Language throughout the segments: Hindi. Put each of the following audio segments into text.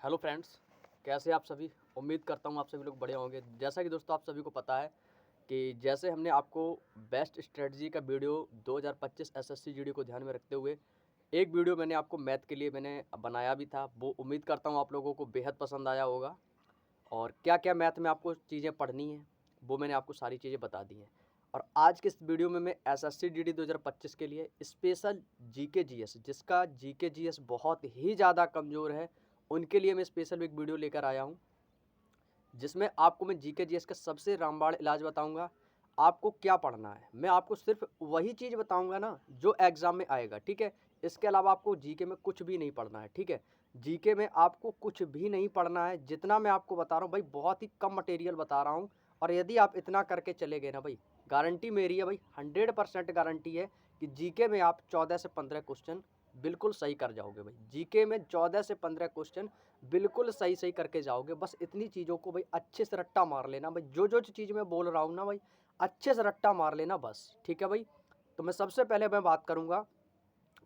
हेलो फ्रेंड्स, कैसे आप सभी। उम्मीद करता हूँ आप सभी लोग बढ़िया होंगे। जैसा कि दोस्तों आप सभी को पता है कि जैसे हमने आपको बेस्ट स्ट्रेटजी का वीडियो 2025 एसएससी जीडी को ध्यान में रखते हुए एक वीडियो मैंने आपको मैथ के लिए मैंने बनाया भी था। वो उम्मीद करता हूँ आप लोगों को बेहद पसंद आया होगा। और क्या क्या मैथ में आपको चीज़ें पढ़नी हैं वो मैंने आपको सारी चीज़ें बता दी हैं। और आज के इस वीडियो में मैं एसएससी जीडी 2025 के लिए स्पेशल जीके जीएस, जिसका जीके जीएस बहुत ही ज़्यादा कमज़ोर है, उनके लिए मैं स्पेशल एक वीडियो लेकर आया हूँ, जिसमें आपको मैं जीके जीएस का सबसे रामबाण इलाज बताऊंगा। आपको क्या पढ़ना है, मैं आपको सिर्फ वही चीज़ बताऊंगा ना जो एग्ज़ाम में आएगा, ठीक है। इसके अलावा आपको जीके में कुछ भी नहीं पढ़ना है, ठीक है। जीके में आपको कुछ भी नहीं पढ़ना है। जितना मैं आपको बता रहा हूँ भाई, बहुत ही कम मटेरियल बता रहा हूँ। और यदि आप इतना करके चले गए ना भाई, गारंटी मेरी है भाई, 100% गारंटी है कि जीके में आप 14 से 15 क्वेश्चन बिल्कुल सही कर जाओगे भाई। जीके में 14 से 15 क्वेश्चन बिल्कुल सही सही करके जाओगे। बस इतनी चीज़ों को भाई अच्छे से रट्टा मार लेना भाई। जो जो चीज़ मैं बोल रहा हूँ ना भाई, अच्छे से रट्टा मार लेना बस, ठीक है भाई। तो मैं सबसे पहले मैं बात करूँगा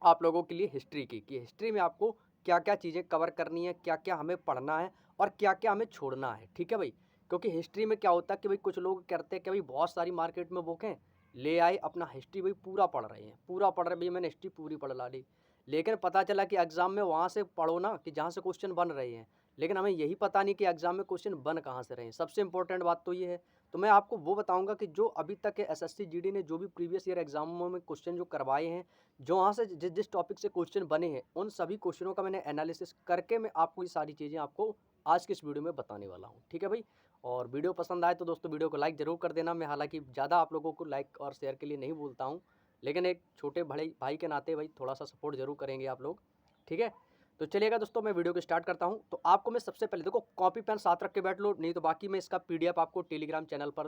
आप लोगों के लिए हिस्ट्री की, कि हिस्ट्री में आपको क्या क्या चीज़ें कवर करनी है, क्या क्या हमें पढ़ना है और क्या क्या हमें छोड़ना है, ठीक है भाई। क्योंकि हिस्ट्री में क्या होता है कि भाई कुछ लोग करते हैं कि भाई बहुत सारी मार्केट में बुक हैं, ले आए अपना हिस्ट्री भाई पूरा पढ़ रहे हैं, पूरा पढ़ रहे भाई, मैंने हिस्ट्री पूरी पढ़ ला ली। लेकिन पता चला कि एग्ज़ाम में वहाँ से पढ़ो ना कि जहाँ से क्वेश्चन बन रहे हैं, लेकिन हमें यही पता नहीं कि एग्ज़ाम में क्वेश्चन बन कहाँ से रहे हैं। सबसे इंपॉर्टेंट बात तो ये है। तो मैं आपको वो बताऊंगा कि जो अभी तक के एसएससी जीडी ने जो भी प्रीवियस ईयर एग्जामों में क्वेश्चन जो करवाए हैं, जो वहाँ से जिस जिस टॉपिक से क्वेश्चन बने हैं, उन सभी क्वेश्चनों का मैंने एनालिसिस करके मैं आपको ये सारी चीज़ें आपको आज के इस वीडियो में बताने वाला हूँ, ठीक है भाई। और वीडियो पसंद आए तो दोस्तों वीडियो को लाइक ज़रूर कर देना। मैं हालांकि ज़्यादा आप लोगों को लाइक और शेयर के लिए नहीं बोलता हूँ, लेकिन एक छोटे बड़े भाई के नाते भाई थोड़ा सा सपोर्ट जरूर करेंगे आप लोग, ठीक है। तो चलिएगा दोस्तों, मैं वीडियो को स्टार्ट करता हूँ। तो आपको मैं सबसे पहले देखो, कॉपी पेन साथ रख के बैठ लो, नहीं तो बाकी मैं इसका पीडीएफ आपको टेलीग्राम चैनल पर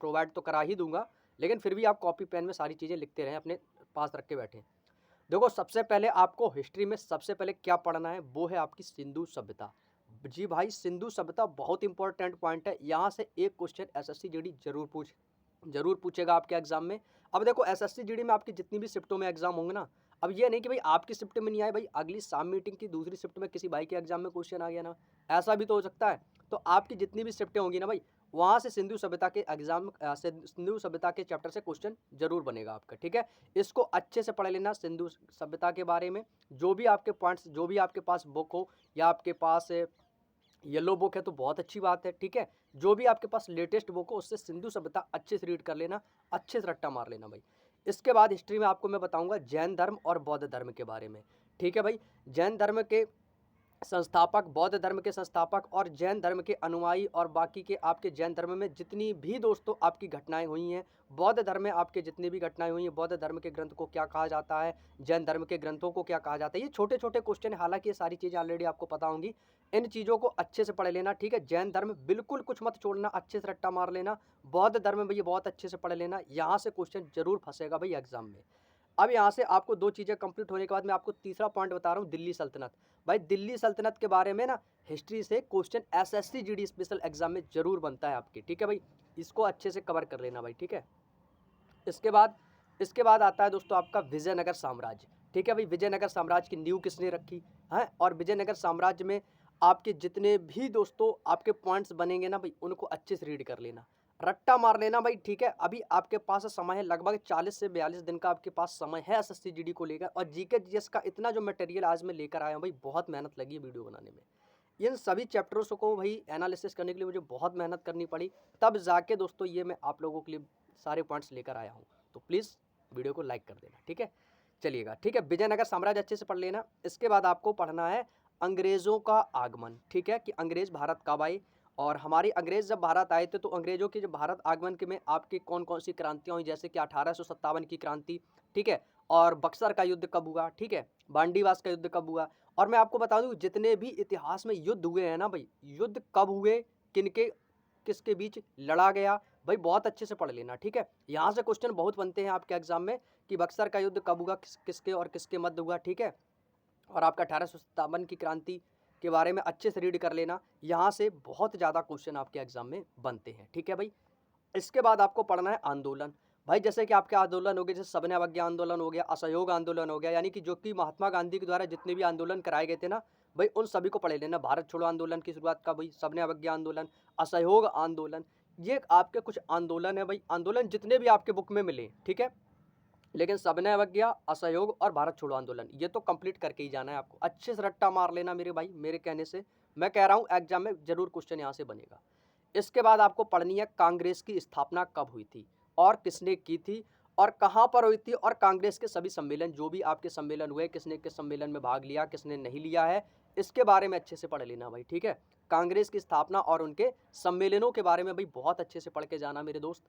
प्रोवाइड तो करा ही दूंगा, लेकिन फिर भी आप कॉपी पेन में सारी चीज़ें लिखते रहें, अपने पास रख के बैठें। देखो, सबसे पहले आपको हिस्ट्री में सबसे पहले क्या पढ़ना है, वो है आपकी सिंधु सभ्यता। जी भाई, सिंधु सभ्यता बहुत इंपॉर्टेंट पॉइंट है। यहाँ से एक क्वेश्चन एसएससी जीडी जरूर पूछेगा आपके एग्जाम में। अब देखो, एसएससी जीडी में आपकी जितनी भी शिफ्टों में एग्जाम होंगे ना, अब ये नहीं कि भाई आपकी शिफ्ट में नहीं आए, भाई अगली शाम मीटिंग की दूसरी शिफ्ट में किसी भाई के एग्जाम में क्वेश्चन आ गया ना, ऐसा भी तो हो सकता है। तो आपकी जितनी भी शिफ्टें होंगी ना भाई, वहाँ से सिंधु सभ्यता के एग्जाम सिंधु सभ्यता के चैप्टर से क्वेश्चन जरूर बनेगा आपका, ठीक है। इसको अच्छे से पढ़ लेना सिंधु सभ्यता के बारे में। जो भी आपके पॉइंट्स, जो भी आपके पास बुक हो या आपके पास येलो बुक है तो बहुत अच्छी बात है, ठीक है। जो भी आपके पास लेटेस्ट बुक हो उससे सिंधु सभ्यता अच्छे से रीड कर लेना, अच्छे से रट्टा मार लेना भाई। इसके बाद हिस्ट्री में आपको मैं बताऊंगा जैन धर्म और बौद्ध धर्म के बारे में, ठीक है भाई। जैन धर्म के संस्थापक, बौद्ध धर्म के संस्थापक और जैन धर्म के अनुयायी और बाकी के आपके जैन धर्म में जितनी भी दोस्तों आपकी घटनाएं हुई हैं, बौद्ध धर्म में आपके जितनी भी घटनाएं हुई हैं, बौद्ध धर्म के ग्रंथ को क्या कहा जाता है, जैन धर्म के ग्रंथों को क्या कहा जाता है, ये छोटे छोटे क्वेश्चन है। हालांकि ये सारी चीज़ें ऑलरेडी आपको पता होंगी। इन चीज़ों को अच्छे से पढ़ लेना, ठीक है। जैन धर्म बिल्कुल कुछ मत छोड़ना, अच्छे से रट्टा मार लेना। बौद्ध धर्म भैया बहुत अच्छे से पढ़ लेना, यहाँ से क्वेश्चन जरूर फंसेगा भाई एग्जाम में। अब यहाँ से आपको दो चीज़ें कंप्लीट होने के बाद मैं आपको तीसरा पॉइंट बता रहा हूँ, दिल्ली सल्तनत। भाई दिल्ली सल्तनत के बारे में ना हिस्ट्री से question SSC GD special exam में जरूर बनता है आपके, ठीक है भाई। इसको अच्छे से कवर कर लेना भाई, ठीक है। इसके बाद आता है दोस्तों आपका विजयनगर साम्राज्य, ठीक है भाई। विजयनगर साम्राज्य की नींव किसने रखी है, और विजयनगर साम्राज्य में आपके जितने भी दोस्तों आपके पॉइंट्स बनेंगे ना भाई, उनको अच्छे से रीड कर लेना, रट्टा मार लेना भाई, ठीक है। अभी आपके पास समय है लगभग 40 से 42 दिन का आपके पास समय है एसएससी जीडी को लेकर। और जीके जीएस का इतना जो मटेरियल आज मैं लेकर आया हूँ भाई, बहुत मेहनत लगी है वीडियो बनाने में। इन सभी चैप्टर्स को भाई एनालिसिस करने के लिए मुझे बहुत मेहनत करनी पड़ी, तब जाके दोस्तों ये मैं आप लोगों के लिए सारे पॉइंट्स लेकर आया हूँ। तो प्लीज़ वीडियो को लाइक कर देना, ठीक है। चलिएगा, ठीक है। विजयनगर साम्राज्य अच्छे से पढ़ लेना। इसके बाद आपको पढ़ना है अंग्रेज़ों का आगमन, ठीक है, कि अंग्रेज़ भारत कब आए। और हमारी अंग्रेज़ जब भारत आए थे तो अंग्रेज़ों के जब भारत आगमन के में आपकी कौन कौन सी क्रांतियाँ हुई, जैसे कि 1857 की क्रांति, ठीक है। और बक्सर का युद्ध कब हुआ, ठीक है, बांडीवास का युद्ध कब हुआ। और मैं आपको बता दूं, जितने भी इतिहास में युद्ध हुए हैं ना भाई, युद्ध कब हुए, किनके किसके बीच लड़ा गया, भाई बहुत अच्छे से पढ़ लेना, ठीक है। यहाँ से क्वेश्चन बहुत बनते हैं आपके एग्जाम में कि बक्सर का युद्ध कब हुआ, किसके और किसके मध्य हुआ, ठीक है। और आपका 1857 की क्रांति के बारे में अच्छे से रीड कर लेना। यहाँ से बहुत ज़्यादा क्वेश्चन आपके एग्जाम में बनते हैं, ठीक है भाई। इसके बाद आपको पढ़ना है आंदोलन। भाई जैसे कि आपके आंदोलन हो गए, जैसे सबने अवज्ञा आंदोलन हो गया, असहयोग आंदोलन हो गया, यानी कि जो कि महात्मा गांधी के द्वारा जितने भी आंदोलन कराए गए थे ना भाई उन सभी को पढ़ लेना। भारत छोड़ो आंदोलन की शुरुआत का भाई, सबने अवज्ञा आंदोलन, असहयोग आंदोलन, ये आपके कुछ आंदोलन है भाई। आंदोलन जितने भी आपके बुक में मिले, ठीक है, लेकिन सबने अवज्ञा, असहयोग और भारत छोड़ो आंदोलन, ये तो कंप्लीट करके ही जाना है आपको। अच्छे से रट्टा मार लेना मेरे भाई, मेरे कहने से मैं कह रहा हूँ एग्जाम में जरूर क्वेश्चन यहाँ से बनेगा। इसके बाद आपको पढ़नी है कांग्रेस की स्थापना कब हुई थी और किसने की थी और कहाँ पर हुई थी, और कांग्रेस के सभी सम्मेलन, जो भी आपके सम्मेलन हुए, किसने किस सम्मेलन में भाग लिया, किसने नहीं लिया है, इसके बारे में अच्छे से पढ़ लेना भाई, ठीक है। कांग्रेस की स्थापना और उनके सम्मेलनों के बारे में भाई बहुत अच्छे से पढ़ के जाना मेरे दोस्त।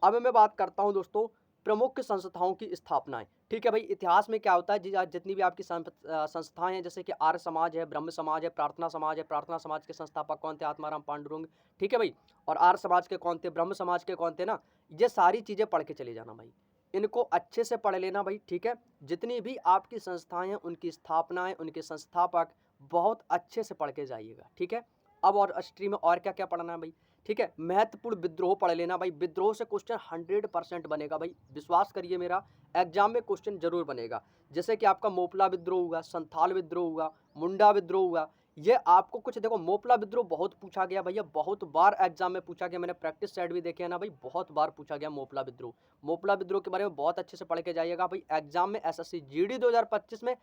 अब मैं बात करता हूं दोस्तों प्रमुख संस्थाओं की स्थापनाएं, ठीक है भाई। इतिहास में क्या होता है, जितनी भी आपकी संस्थाएं हैं, जैसे कि आर्य समाज है, ब्रह्म समाज है, प्रार्थना समाज है, प्रार्थना समाज के संस्थापक कौन थे, आत्माराम पांडुरंग, ठीक है भाई। और आर्य समाज के कौन थे, ब्रह्म समाज के कौन थे ना, ये सारी चीजें पढ़ के चले जाना भाई, इनको अच्छे से पढ़ लेना भाई, ठीक है। जितनी भी आपकी संस्थाएं हैं, उनकी स्थापनाएं, उनके संस्थापक बहुत अच्छे से पढ़ के जाइएगा, ठीक है। अब और हिस्ट्री में और क्या क्या पढ़ना है भाई, ठीक है। महत्वपूर्ण विद्रोह पढ़ लेना भाई, विद्रोह से क्वेश्चन 100% बनेगा भाई, विश्वास करिए मेरा, एग्जाम में क्वेश्चन जरूर बनेगा। जैसे कि आपका मोपला विद्रोह हुआ, संथाल विद्रोह हुआ, मुंडा विद्रोह हुआ, ये आपको कुछ देखो। मोपला विद्रोह बहुत पूछा गया भैया, बहुत बार एग्जाम में पूछा गया, मैंने प्रैक्टिस सेट भी देखे हैं ना भाई, बहुत बार पूछा गया मोपला विद्रोह। मोपला विद्रोह के बारे में बहुत अच्छे से पढ़ के जाइएगा भाई, एग्जाम में एसएससी जीडी 2025 में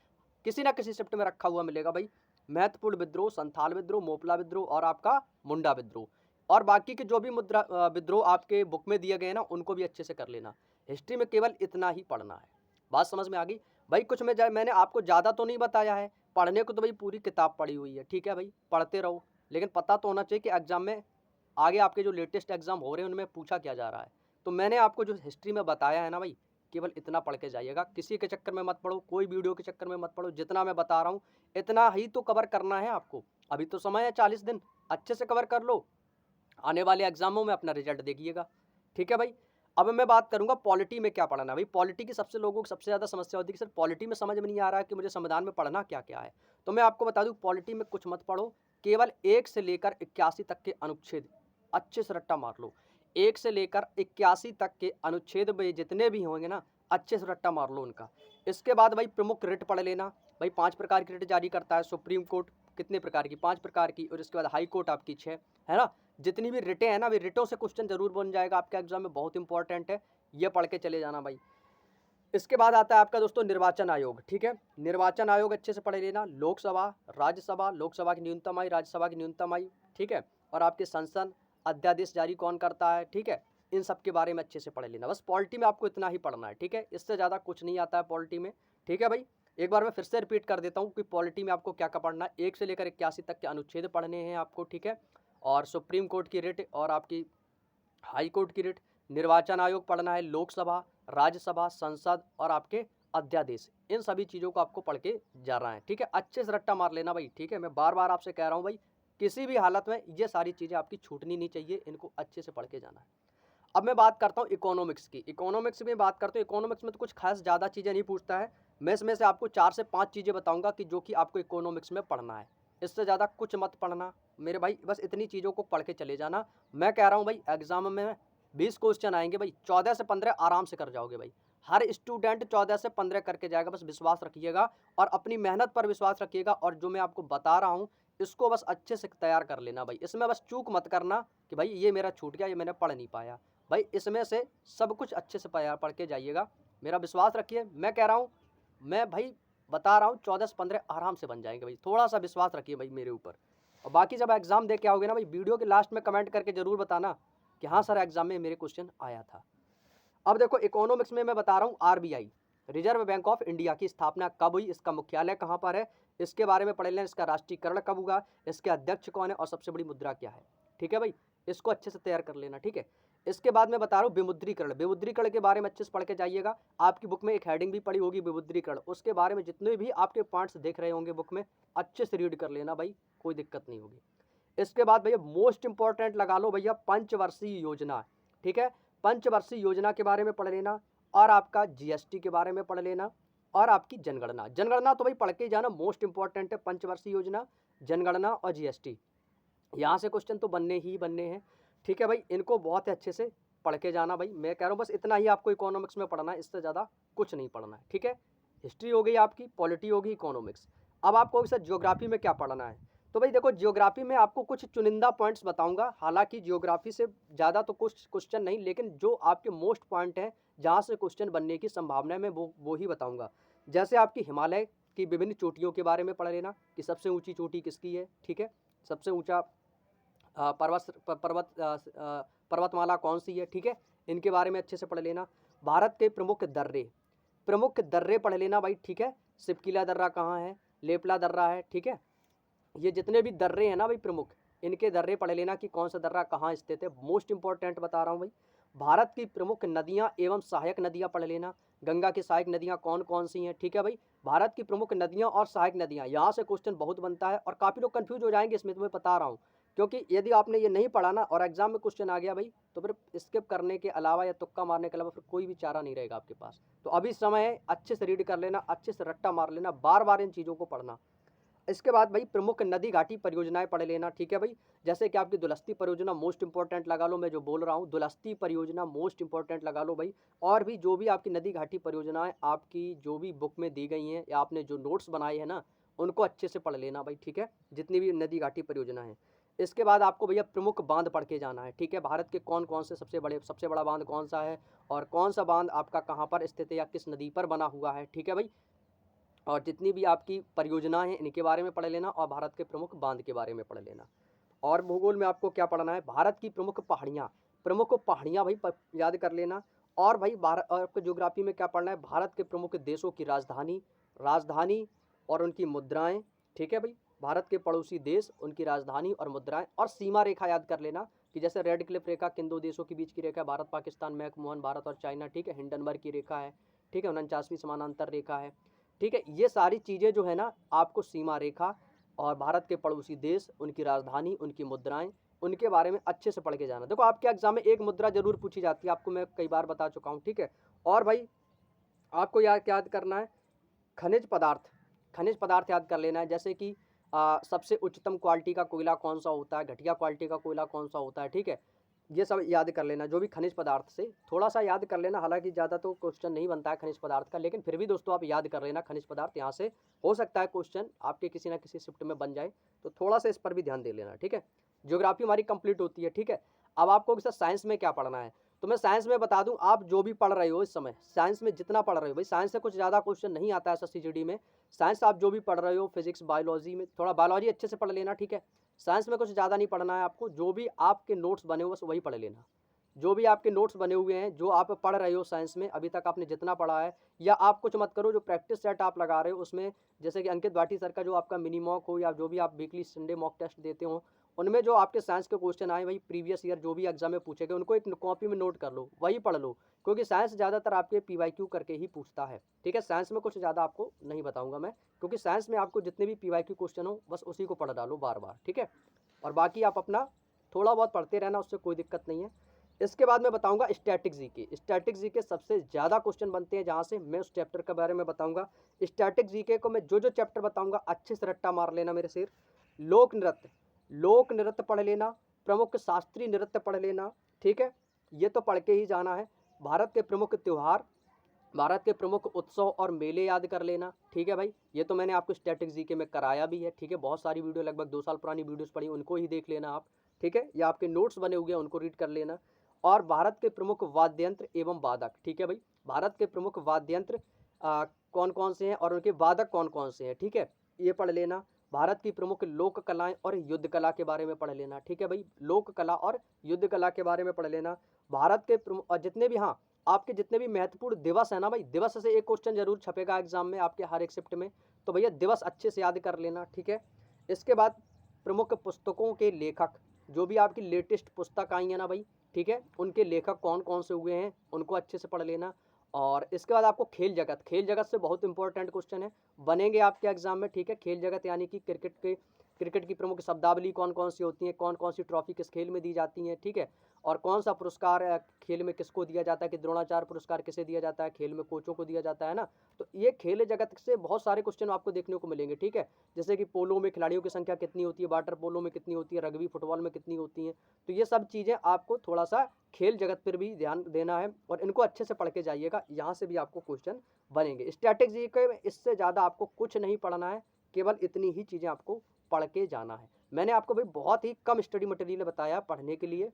किसी ना किसी शिफ्ट में रखा हुआ मिलेगा भाई। महत्वपूर्ण विद्रोह, संथाल विद्रोह, मोपला विद्रोह और आपका मुंडा विद्रोह, और बाकी के जो भी विद्रोह आपके बुक में दिए गए ना, उनको भी अच्छे से कर लेना। हिस्ट्री में केवल इतना ही पढ़ना है। बात समझ में आ गई भाई। कुछ में मैंने आपको ज़्यादा तो नहीं बताया है, पढ़ने को तो भाई पूरी किताब पढ़ी हुई है, ठीक है भाई, पढ़ते रहो, लेकिन पता तो होना चाहिए कि एग्जाम में आगे आपके जो लेटेस्ट एग्जाम हो रहे हैं उनमें पूछा क्या जा रहा है। तो मैंने आपको जो हिस्ट्री में बताया है ना भाई, केवल इतना पढ़ के जाइएगा, किसी के चक्कर में मत पढ़ो, कोई वीडियो के चक्कर में मत पढ़ो, जितना मैं बता रहा हूँ इतना ही तो कवर करना है आपको। अभी तो समय है 40 दिन, अच्छे से कवर कर लो, आने वाले एग्जामों में अपना रिजल्ट देखिएगा, ठीक है भाई। अब मैं बात करूंगा पॉलिटी में क्या पढ़ना है भाई। पॉलिटी की सबसे लोगों को सबसे ज़्यादा समस्या होती है कि सर पॉलिटी में समझ में नहीं आ रहा है कि मुझे संविधान में पढ़ना क्या क्या है। तो मैं आपको बता दूं, पॉलिटी में कुछ मत पढ़ो, केवल 1 से लेकर 81 तक के अनुच्छेद अच्छे से रट्टा मार लो। 1 से लेकर 81 तक के अनुच्छेद में जितने भी होंगे ना, अच्छे से रट्टा मार लो उनका। इसके बाद भाई प्रमुख रिट पढ़ लेना भाई, 5 प्रकार की रिट जारी करता है सुप्रीम कोर्ट, कितने प्रकार की, 5 प्रकार की, और इसके बाद हाई कोर्ट आपकी 6 है ना। जितनी भी रिटें हैं ना, वे रिटों से क्वेश्चन जरूर बन जाएगा आपके एग्जाम में, बहुत इंपॉर्टेंट है, ये पढ़ के चले जाना भाई। इसके बाद आता है आपका दोस्तों निर्वाचन आयोग, ठीक है। निर्वाचन आयोग अच्छे से पढ़ लेना, लोकसभा, राज्यसभा, लोकसभा की न्यूनतम आयु, राज्यसभा की न्यूनतम आयु, ठीक है, और आपके संसद अध्यादेश जारी कौन करता है, ठीक है, इन सब के बारे में अच्छे से पढ़ लेना। बस पॉलिटी में आपको इतना ही पढ़ना है, ठीक है, इससे ज़्यादा कुछ नहीं आता है पॉलिटी में, ठीक है भाई। एक बार मैं फिर से रिपीट कर देता हूँ कि पॉलिटी में आपको क्या क्या पढ़ना है। 1 से लेकर 81 तक के अनुच्छेद पढ़ने हैं आपको, ठीक है, और सुप्रीम कोर्ट की रिट और आपकी हाई कोर्ट की रिट, निर्वाचन आयोग पढ़ना है, लोकसभा, राज्यसभा, संसद और आपके अध्यादेश, इन सभी चीज़ों को आपको पढ़ के जा रहा है, ठीक है। अच्छे से रट्टा मार लेना भाई, ठीक है, मैं बार बार आपसे कह रहा हूँ भाई, किसी भी हालत में ये सारी चीज़ें आपकी छूटनी नहीं चाहिए, इनको अच्छे से पढ़ के जाना है। अब मैं बात करता हूँ इकोनॉमिक्स की। इकोनॉमिक्स में बात करता हूँ, इकोनॉमिक्स में तो कुछ खास ज़्यादा चीज़ें नहीं पूछता है, मैं इसमें से आपको 4 से 5 चीज़ें बताऊँगा कि जो कि आपको इकोनॉमिक्स में पढ़ना है, इससे ज़्यादा कुछ मत पढ़ना मेरे भाई, बस इतनी चीज़ों को पढ़ के चले जाना। मैं कह रहा हूँ भाई एग्जाम में 20 क्वेश्चन आएंगे भाई, 14 से 15 आराम से कर जाओगे भाई, हर स्टूडेंट 14 से 15 करके जाएगा, बस विश्वास रखिएगा और अपनी मेहनत पर विश्वास रखिएगा, और जो मैं आपको बता रहा हूँ इसको बस अच्छे से तैयार कर लेना भाई। इसमें बस चूक मत करना कि भाई ये मेरा छूट गया, ये मैंने पढ़ नहीं पाया भाई, इसमें से सब कुछ अच्छे से पढ़ के जाइएगा, मेरा विश्वास रखिए। मैं कह रहा हूँ, मैं भाई बता रहा हूँ 14 से 15 आराम से बन जाएंगे भाई, थोड़ा सा विश्वास रखिए भाई मेरे ऊपर। और बाकी जब एग्जाम दे के आओगे ना भाई, वीडियो के लास्ट में कमेंट करके जरूर बताना कि हाँ सर एग्जाम में मेरे क्वेश्चन आया था। अब देखो इकोनॉमिक्स में मैं बता रहा हूँ RBI, reserve bank of India की स्थापना कब हुई, इसका मुख्यालय कहाँ पर है, इसके बारे में पढ़ लेना, इसका राष्ट्रीयकरण कब हुआ, इसके अध्यक्ष कौन है और सबसे बड़ी मुद्रा क्या है, ठीक है भाई, इसको अच्छे से तैयार कर लेना, ठीक है। इसके बाद मैं बता रहा हूँ विमुद्रीकरण, विमुद्रीकरण के बारे में अच्छे से पढ़ के जाइएगा, आपकी बुक में एक हेडिंग भी पड़ी होगी विमुद्रीकरण, उसके बारे में जितने भी आपके पॉइंट्स देख रहे होंगे बुक में, अच्छे से रीड कर लेना भाई, कोई दिक्कत नहीं होगी। इसके बाद भैया मोस्ट इंपॉर्टेंट लगा लो भैया, पंचवर्षीय योजना, ठीक है, पंचवर्षीय योजना के बारे में पढ़ लेना, और आपका जीएसटी के बारे में पढ़ लेना, और आपकी जनगणना, जनगणना तो भाई पढ़ के जाना, मोस्ट इंपॉर्टेंट है, पंचवर्षीय योजना, जनगणना और जीएसटी, यहाँ से क्वेश्चन तो बनने ही बनने हैं, ठीक है भाई, इनको बहुत अच्छे से पढ़ के जाना भाई। मैं कह रहा हूँ बस इतना ही आपको इकोनॉमिक्स में पढ़ना है, इससे ज़्यादा कुछ नहीं पढ़ना है, ठीक है। हिस्ट्री हो गई आपकी, पॉलिटी होगी, इकोनॉमिक्स। अब आपको सर ज्योग्राफी में क्या पढ़ना है, तो भाई देखो ज्योग्राफी में आपको कुछ चुनिंदा पॉइंट्स बताऊंगा, हालांकि ज्योग्राफी से ज़्यादा तो कुछ क्वेश्चन नहीं, लेकिन जो आपके मोस्ट पॉइंट हैं जहाँ से क्वेश्चन बनने की संभावना है मैं वो ही बताऊंगा। जैसे आपकी हिमालय की विभिन्न चोटियों के बारे में पढ़ लेना कि सबसे ऊंची चोटी किसकी है, ठीक है, सबसे ऊंचा पर्वतमाला कौन सी है, ठीक है, इनके बारे में अच्छे से पढ़ लेना। भारत के प्रमुख दर्रे पढ़ लेना भाई, ठीक है, सिपकीला दर्रा कहाँ है, लेपला दर्रा है, ठीक है, ये जितने भी दर्रे हैं ना भाई प्रमुख, इनके दर्रे पढ़ लेना कि कौन सा दर्रा कहाँ स्थित है, मोस्ट इंपॉर्टेंट बता रहा हूँ भाई। भारत की प्रमुख नदियाँ एवं सहायक नदियाँ पढ़ लेना, गंगा की सहायक नदियाँ कौन कौन सी हैं, ठीक है भाई। भारत की प्रमुख नदियाँ और सहायक नदियाँ, यहाँ से क्वेश्चन बहुत बनता है और काफ़ी लोग कंफ्यूज हो जाएंगे इसमें, तुम्हें बता रहा हूँ, क्योंकि यदि आपने ये नहीं पढ़ा ना और एग्जाम में क्वेश्चन आ गया भाई, तो फिर स्किप करने के अलावा या तुक्का मारने के अलावा फिर कोई भी चारा नहीं रहेगा आपके पास। तो अभी समय है, अच्छे से रीड कर लेना, अच्छे से रट्टा मार लेना, बार बार इन चीज़ों को पढ़ना। इसके बाद भाई प्रमुख नदी घाटी परियोजनाएं पढ़ लेना, ठीक है भाई। जैसे कि आपकी दुलस्ती परियोजना मोस्ट इंपॉर्टेंट लगा लो, मैं जो बोल रहा हूँ दुलस्ती परियोजना मोस्ट इंपॉर्टेंट लगा लो भाई। और भी जो भी आपकी नदी घाटी परियोजनाएं आपकी जो भी बुक में दी गई हैं या आपने जो नोट्स बनाए हैं ना, उनको अच्छे से पढ़ लेना भाई, ठीक है, जितनी भी नदी घाटी परियोजना है। इसके बाद आपको भैया प्रमुख बांध पढ़ के जाना है, ठीक है, भारत के कौन कौन से सबसे बड़ा बांध कौन सा है और कौन सा बांध आपका कहाँ पर स्थित है या किस नदी पर बना हुआ है, ठीक है भाई। और जितनी भी आपकी परियोजनाएं हैं इनके बारे में पढ़ लेना और भारत के प्रमुख बांध के बारे में पढ़ लेना। और भूगोल में आपको क्या पढ़ना है, भारत की प्रमुख पहाड़ियाँ भाई याद कर लेना। और भाई भारत और आपको ज्योग्राफी में क्या पढ़ना है, भारत के प्रमुख देशों की राजधानी और उनकी मुद्राएं, ठीक है भाई। भारत के पड़ोसी देश, उनकी राजधानी और मुद्राएं, और सीमा रेखा याद कर लेना कि जैसे रेड क्लिफ रेखा किन दो देशों के बीच की रेखा है, भारत पाकिस्तान, मैकमोहन भारत और चाइना, ठीक है, हिंडनबर्ग की रेखा है, ठीक है, 49वीं समानांतर रेखा है, ठीक है। ये सारी चीज़ें जो है ना आपको सीमा रेखा और भारत के पड़ोसी देश, उनकी राजधानी, उनकी मुद्राएं, उनके बारे में अच्छे से पढ़ के जाना। देखो आपके एग्जाम में एक मुद्रा जरूर पूछी जाती है, आपको मैं कई बार बता चुका हूँ, ठीक है। और भाई आपको याद करना है खनिज पदार्थ याद कर लेना है, जैसे कि सबसे उच्चतम क्वालिटी का कोयला कौन सा होता है, घटिया क्वालिटी का कोयला कौन सा होता है, ठीक है, ये सब याद कर लेना। जो भी खनिज पदार्थ से थोड़ा सा याद कर लेना, हालांकि ज़्यादा तो क्वेश्चन नहीं बनता है खनिज पदार्थ का, लेकिन फिर भी दोस्तों आप याद कर लेना खनिज पदार्थ, यहाँ से हो सकता है क्वेश्चन आपके किसी ना किसी शिफ्ट में बन जाए, तो थोड़ा सा इस पर भी ध्यान दे लेना, ठीक है। ज्योग्राफी हमारी कंप्लीट होती है, ठीक है। अब आपको सर साइंस में क्या पढ़ना है, तो मैं साइंस में बता दूं, आप जो भी पढ़ रहे हो इस समय साइंस में जितना पढ़ रहे हो भाई, साइंस से कुछ ज़्यादा क्वेश्चन नहीं आता है SSCGD में। साइंस आप जो भी पढ़ रहे हो, फिजिक्स बायोलॉजी में थोड़ा बायोलॉजी अच्छे से पढ़ लेना, ठीक है। साइंस में कुछ ज़्यादा नहीं पढ़ना है आपको, जो भी आपके नोट्स बने हुए बस वही पढ़ लेना। जो भी आपके नोट्स बने हुए हैं, जो आप पढ़ रहे हो साइंस में अभी तक आपने जितना पढ़ा है, या आप कुछ मत करो, जो प्रैक्टिस सेट आप लगा रहे हो उसमें, जैसे कि अंकित भाटी सर का जो आपका मिनी मॉक हो या जो भी आप वीकली संडे मॉक टेस्ट देते हो, उनमें जो आपके साइंस के क्वेश्चन आए वही प्रीवियस ईयर जो भी एग्जाम में पूछे गए उनको एक कॉपी में नोट कर लो, वही पढ़ लो, क्योंकि साइंस ज़्यादातर आपके PYQ करके ही पूछता है, ठीक है। साइंस में कुछ ज़्यादा आपको नहीं बताऊंगा मैं, क्योंकि साइंस में आपको जितने भी PYQ क्वेश्चन हो बस उसी को पढ़ डालो बार बार, ठीक है। और बाकी आप अपना थोड़ा बहुत पढ़ते रहना, उससे कोई दिक्कत नहीं है। इसके बाद मैं बताऊंगा स्टैटिक जीके सबसे ज़्यादा क्वेश्चन बनते हैं, जहाँ से मैं उस चैप्टर के बारे में बताऊंगा। स्टैटिक जीके को मैं जो चैप्टर बताऊंगा अच्छे से रट्टा मार लेना मेरे सिर। लोक नृत्य पढ़ लेना, प्रमुख शास्त्रीय नृत्य पढ़ लेना, ठीक है, ये तो पढ़ के ही जाना है। भारत के प्रमुख त्यौहार, भारत के प्रमुख उत्सव और मेले याद कर लेना, ठीक है भाई। ये तो मैंने आपको स्टैटिक जीके में कराया भी है, ठीक है, बहुत सारी वीडियो लगभग 2 साल पुरानी वीडियोस पढ़ी, उनको ही देख लेना आप, ठीक है, या आपके नोट्स बने हुए हैं उनको रीड कर लेना। और भारत के प्रमुख वाद्य यंत्र एवं वादक, ठीक है भाई, भारत के प्रमुख वाद्य यंत्र कौन कौन से हैं और उनके वादक कौन कौन से हैं, ठीक है, ये पढ़ लेना। भारत की प्रमुख लोक कलाएं और युद्ध कला के बारे में पढ़ लेना, ठीक है भाई, लोक कला और युद्ध कला के बारे में पढ़ लेना। भारत के प्रमुख और जितने भी, हाँ, आपके जितने भी महत्वपूर्ण दिवस है ना भाई, दिवस से एक क्वेश्चन जरूर छपेगा एग्जाम में आपके हर एक शिफ्ट में, तो भैया दिवस अच्छे से याद कर लेना, ठीक है। इसके बाद प्रमुख पुस्तकों के लेखक, जो भी आपकी लेटेस्ट पुस्तक आई है ना भाई, ठीक है, उनके लेखक कौन कौन से हुए हैं उनको अच्छे से पढ़ लेना। और इसके बाद आपको खेल जगत से बहुत इंपॉर्टेंट क्वेश्चन है बनेंगे आपके एग्जाम में, ठीक है। खेल जगत यानी कि क्रिकेट की प्रमुख शब्दावली कौन कौन सी होती है, कौन कौन सी ट्रॉफी किस खेल में दी जाती हैं, ठीक है, और कौन सा पुरस्कार खेल में किसको दिया जाता है, कि द्रोणाचार्य पुरस्कार किसे दिया जाता है, खेल में कोचों को दिया जाता है ना। तो ये खेल जगत से बहुत सारे क्वेश्चन आपको देखने को मिलेंगे, ठीक है। जैसे कि पोलो में खिलाड़ियों की संख्या कितनी होती है, वाटर पोलो में कितनी होती है, रग्बी फुटबॉल में कितनी होती हैं, तो ये सब चीज़ें आपको थोड़ा सा खेल जगत पर भी ध्यान देना है और इनको अच्छे से पढ़ के जाइएगा, यहाँ से भी आपको क्वेश्चन बनेंगे। स्ट्रैटेजी के इससे ज़्यादा आपको कुछ नहीं पढ़ना है, केवल इतनी ही चीज़ें आपको पढ़ के जाना है। मैंने आपको भाई बहुत ही कम स्टडी मटेरियल बताया पढ़ने के लिए,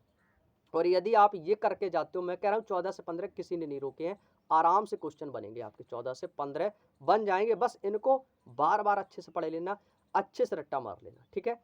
और यदि आप ये करके जाते हो, मैं कह रहा हूँ 14 से 15 किसी ने नहीं रोके हैं, आराम से क्वेश्चन बनेंगे आपके, 14 से 15 बन जाएंगे। बस इनको बार बार अच्छे से पढ़ लेना, अच्छे से रट्टा मार लेना, ठीक है।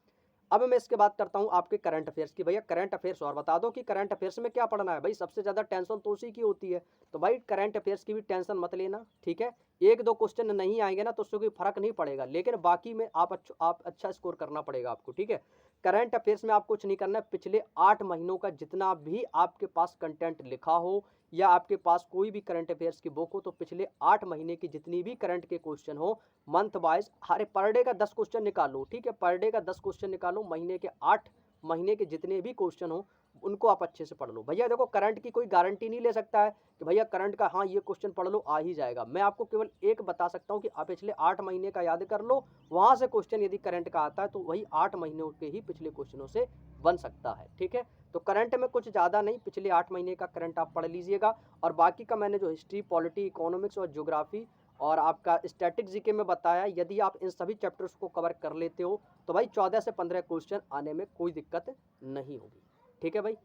अब मैं इसके बात करता हूँ आपके करंट अफेयर्स की। भैया करंट अफेयर्स और बता दो कि करंट अफेयर्स में क्या पढ़ना है। भाई सबसे ज़्यादा टेंशन तो उसी की होती है, तो भाई करंट अफेयर्स की भी टेंशन मत लेना, ठीक है। एक दो क्वेश्चन नहीं आएंगे ना तो उससे कोई फर्क नहीं पड़ेगा, लेकिन बाकी में आप अच्छा स्कोर करना पड़ेगा आपको, ठीक है। करंट अफेयर्स में आप कुछ नहीं करना है, पिछले 8 महीनों का जितना भी आपके पास कंटेंट लिखा हो या आपके पास कोई भी करंट अफेयर्स की बुक हो, तो पिछले 8 महीने की जितनी भी करंट के क्वेश्चन हो मंथ वाइज, हर पर डे का 10 क्वेश्चन निकालो, ठीक है। पर डे का 10 क्वेश्चन निकालो, महीने के 8 महीने के जितने भी क्वेश्चन हो उनको आप अच्छे से पढ़ लो। भैया देखो करंट की कोई गारंटी नहीं ले सकता है कि भैया करंट का हाँ ये क्वेश्चन पढ़ लो आ ही जाएगा। मैं आपको केवल एक बता सकता हूँ कि आप पिछले 8 महीने का याद कर लो, वहां से क्वेश्चन यदि करंट का आता है तो वही 8 महीनों के ही पिछले क्वेश्चनों से बन सकता है, ठीक है। तो करंट में कुछ ज़्यादा नहीं, पिछले 8 महीने का करंट आप पढ़ लीजिएगा, और बाकी का मैंने जो हिस्ट्री, पॉलिटी, इकोनॉमिक्स और ज्योग्राफी और आपका स्टैटिक जीके में बताया, यदि आप इन सभी चैप्टर्स को कवर कर लेते हो तो भाई 14 से 15 क्वेश्चन आने में कोई दिक्कत नहीं होगी, ठीक है भाई।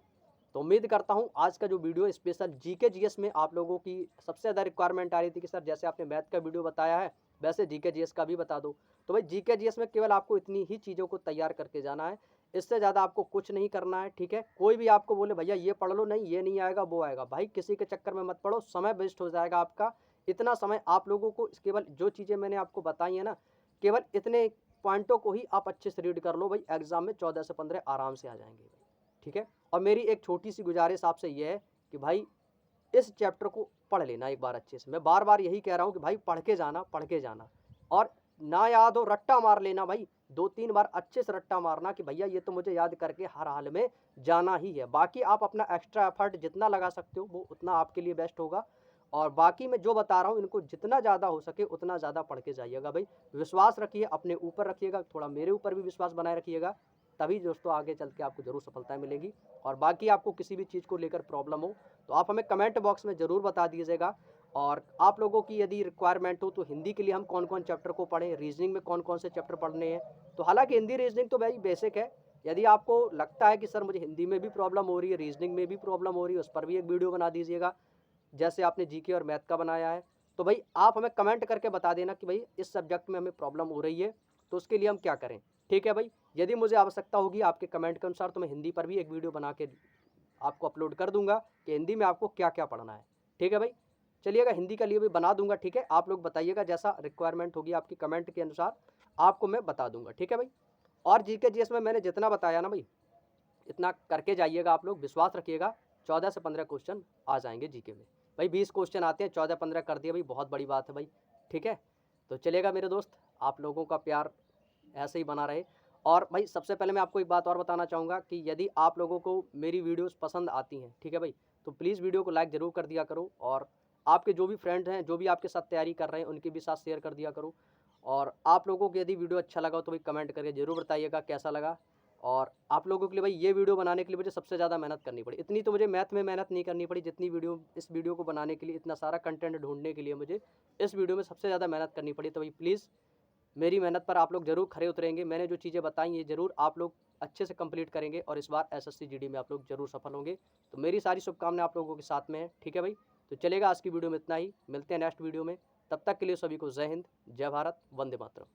तो उम्मीद करता हूँ आज का जो वीडियो स्पेशल जीके जीएस में आप लोगों की सबसे ज़्यादा रिक्वायरमेंट आ रही थी कि सर जैसे आपने मैथ का वीडियो बताया है वैसे जीके जीएस का भी बता दो। तो भाई जीके जीएस में केवल आपको इतनी ही चीज़ों को तैयार करके जाना है, इससे ज़्यादा आपको कुछ नहीं करना है, ठीक है। कोई भी आपको बोले भैया ये पढ़ लो, नहीं ये नहीं आएगा वो आएगा, भाई किसी के चक्कर में मत पढ़ो, समय वेस्ट हो जाएगा आपका। इतना समय आप लोगों को केवल जो चीज़ें मैंने आपको बताई है ना, केवल इतने पॉइंटों को ही आप अच्छे से रीड कर लो, भाई एग्जाम में 14 से 15 आराम से आ जाएंगे, ठीक है। और मेरी एक छोटी सी गुजारिश आपसे ये है कि भाई इस चैप्टर को पढ़ लेना एक बार अच्छे से। मैं बार बार यही कह रहा हूँ कि भाई पढ़ के जाना, पढ़ के जाना, और ना याद हो रट्टा मार लेना भाई, 2-3 बार अच्छे से रट्टा मारना कि भैया ये तो मुझे याद करके हर हाल में जाना ही है। बाकी आप अपना एक्स्ट्रा एफर्ट जितना लगा सकते हो वो उतना आपके लिए बेस्ट होगा, और बाकी मैं जो बता रहा हूँ इनको जितना ज़्यादा हो सके उतना ज़्यादा पढ़ के जाइएगा भाई। विश्वास रखिए, अपने ऊपर रखिएगा, थोड़ा मेरे ऊपर भी विश्वास बनाए रखिएगा, तभी दोस्तों आगे चल के आपको ज़रूर सफलताएं मिलेंगी। और बाकी आपको किसी भी चीज़ को लेकर प्रॉब्लम हो तो आप हमें कमेंट बॉक्स में ज़रूर बता दीजिएगा। और आप लोगों की यदि रिक्वायरमेंट हो तो हिंदी के लिए हम कौन कौन चैप्टर को पढ़ें, रीजनिंग में कौन कौन से चैप्टर पढ़ने हैं, तो हालांकि हिंदी रीजनिंग तो भाई बेसिक है। यदि आपको लगता है कि सर मुझे हिंदी में भी प्रॉब्लम हो रही है, रीजनिंग में भी प्रॉब्लम हो रही है, उस पर भी एक वीडियो बना दीजिएगा जैसे आपने जीके और मैथ का बनाया है। तो भाई आप हमें कमेंट करके बता देना कि भाई इस सब्जेक्ट में हमें प्रॉब्लम हो रही है तो उसके लिए हम क्या करें, ठीक है भाई। यदि मुझे आवश्यकता होगी आपके कमेंट के अनुसार तो मैं हिंदी पर भी एक वीडियो बना के आपको अपलोड कर दूंगा कि हिंदी में आपको क्या क्या पढ़ना है, ठीक है भाई। चलिएगा हिंदी का लिए भी बना दूंगा, ठीक है। आप लोग बताइएगा जैसा रिक्वायरमेंट होगी आपकी कमेंट के अनुसार आपको मैं बता दूंगा, ठीक है भाई। और जीके जीएस में मैंने जितना बताया ना भाई इतना करके जाइएगा, आप लोग विश्वास रखिएगा, 14 से 15 क्वेश्चन आ जाएंगे जीके में। भाई 20 क्वेश्चन आते हैं, 14-15 कर दिए भाई, बहुत बड़ी बात है भाई, ठीक है। तो चलेगा मेरे दोस्त, आप लोगों का प्यार ऐसे ही बना रहे। और भाई सबसे पहले मैं आपको एक बात और बताना चाहूँगा कि यदि आप लोगों को मेरी वीडियोस पसंद आती हैं, ठीक है भाई, तो प्लीज़ वीडियो को लाइक ज़रूर कर दिया करो, और आपके जो भी फ्रेंड हैं जो भी आपके साथ तैयारी कर रहे हैं उनके भी साथ शेयर कर दिया करो। और आप लोगों को यदि वीडियो अच्छा लगा हो तो भाई कमेंट करके ज़रूर बताइएगा कैसा लगा। और आप लोगों के लिए भाई ये वीडियो बनाने के लिए मुझे सबसे ज़्यादा मेहनत करनी पड़ी, इतनी तो मुझे मैथ में मेहनत नहीं करनी पड़ी जितनी इस वीडियो को बनाने के लिए, इतना सारा कंटेंट ढूंढने के लिए मुझे इस वीडियो में सबसे ज़्यादा मेहनत करनी पड़ी। तो भाई प्लीज़ मेरी मेहनत पर आप लोग ज़रूर खरे उतरेंगे, मैंने जो चीज़ें बताई ये ज़रूर आप लोग अच्छे से कंप्लीट करेंगे और इस बार एसएससी जीडी में आप लोग ज़रूर सफल होंगे। तो मेरी सारी शुभकामनाएं आप लोगों के साथ में है, ठीक है भाई। तो चलेगा आज की वीडियो में इतना ही, मिलते हैं नेक्स्ट वीडियो में, तब तक के लिए सभी को जय हिंद, जय भारत, वंदे मातरम।